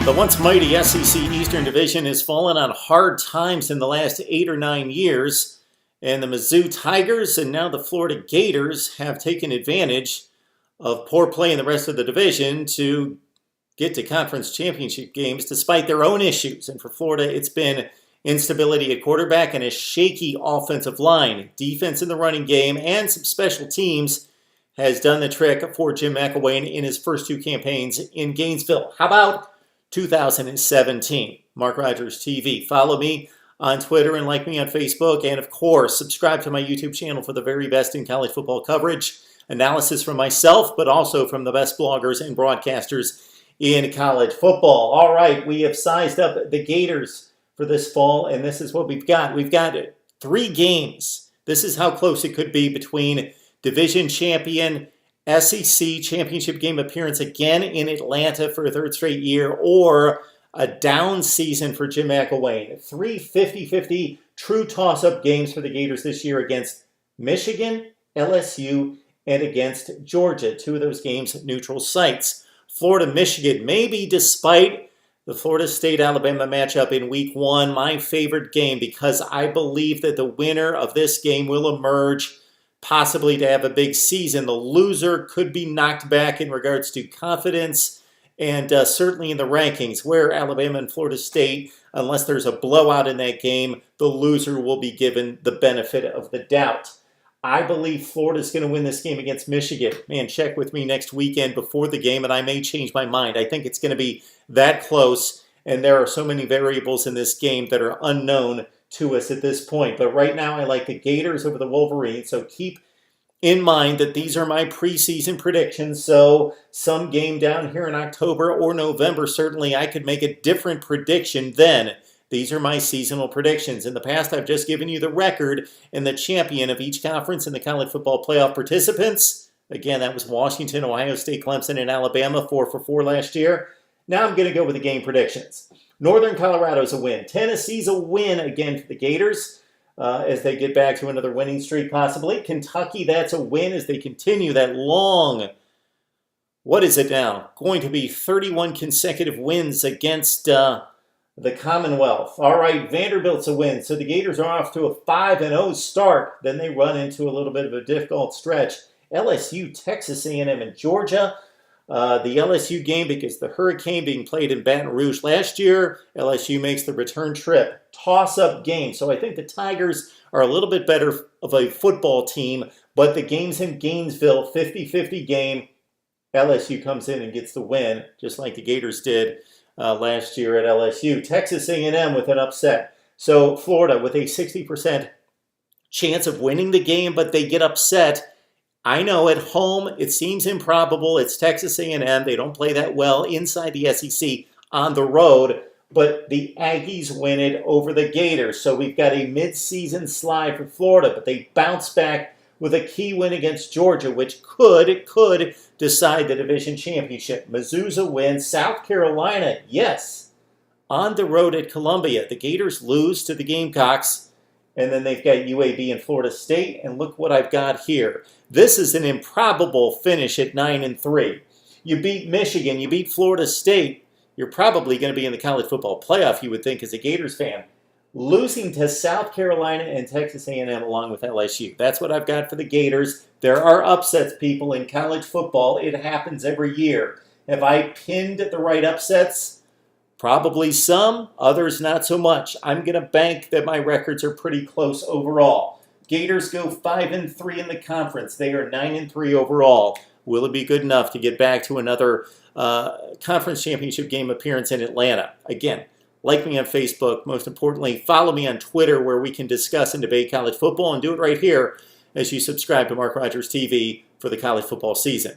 The once mighty SEC Eastern Division has fallen on hard times in the last 8 or 9 years, and the Mizzou Tigers and now the Florida Gators have taken advantage of poor play in the rest of the division to get to conference championship games despite their own issues. And for Florida, it's been instability at quarterback and a shaky offensive line. Defense in the running game and some special teams has done the trick for Jim McElwain in his first 2 campaigns in Gainesville. How about 2017. Mark Rogers TV. Follow me on Twitter and like me on Facebook. And of course, subscribe to my YouTube channel for the very best in college football coverage, analysis from myself, but also from the best bloggers and broadcasters in college football. All right, we have sized up the Gators for this fall, and this is what we've got. We've got 3 games. This is how close it could be between division champion SEC championship game appearance again in Atlanta for a 3rd straight year, or a down season for Jim McElwain. 3 50-50 true toss-up games for the Gators this year against Michigan, LSU, and against Georgia. 2 of those games at neutral sites. Florida-Michigan, maybe despite the Florida State-Alabama matchup in week 1, my favorite game, because I believe that the winner of this game will emerge possibly to have a big season. The loser could be knocked back in regards to confidence and certainly in the rankings, where Alabama and Florida State, unless there's a blowout in that game, the loser will be given the benefit of the doubt. I believe Florida's going to win this game against Michigan. Man, check with me next weekend before the game, and I may change my mind. I think it's going to be that close, and there are so many variables in this game that are unknown to us at this point. But right now, I like the Gators over the Wolverines, so keep in mind that these are my preseason predictions. So some game down here in October or November, certainly I could make a different prediction then. These are my seasonal predictions. In the past, I've just given you the record and the champion of each conference in the college football playoff participants. Again, that was Washington, Ohio State, Clemson, and Alabama, 4 for 4 last year. Now I'm going to go with the game predictions. Northern Colorado's a win. Tennessee's a win again for the Gators as they get back to another winning streak possibly. Kentucky, that's a win as they continue that long, what is it now? Going to be 31 consecutive wins against the Commonwealth. All right, Vanderbilt's a win. So the Gators are off to a 5-0 start. Then they run into a little bit of a difficult stretch. LSU, Texas A&M, and Georgia. The LSU game, because the Hurricane being played in Baton Rouge last year, LSU makes the return trip. Toss-up game. So I think the Tigers are a little bit better of a football team, but the game's in Gainesville, 50-50 game. LSU comes in and gets the win, just like the Gators did last year at LSU. Texas A&M with an upset. So Florida with a 60% chance of winning the game, but they get upset. I know at home it seems improbable. It's Texas A&M. They don't play that well inside the SEC on the road, but the Aggies win it over the Gators. So we've got a mid-season slide for Florida, but they bounce back with a key win against Georgia, which could decide the division championship. Mizzou's a win. South Carolina, yes, on the road at Columbia. The Gators lose to the Gamecocks. And then they've got UAB and Florida State. And look what I've got here. This is an improbable finish at 9-3. You beat Michigan. You beat Florida State. You're probably going to be in the college football playoff, you would think, as a Gators fan. Losing to South Carolina and Texas A&M along with LSU. That's what I've got for the Gators. There are upsets, people, in college football. It happens every year. Have I pinned the right upsets? Probably some, others not so much. I'm going to bank that my records are pretty close overall. Gators go 5-3 in the conference. They are 9-3 overall. Will it be good enough to get back to another conference championship game appearance in Atlanta? Again, like me on Facebook. Most importantly, follow me on Twitter where we can discuss and debate college football, and do it right here as you subscribe to Mark Rogers TV for the college football season.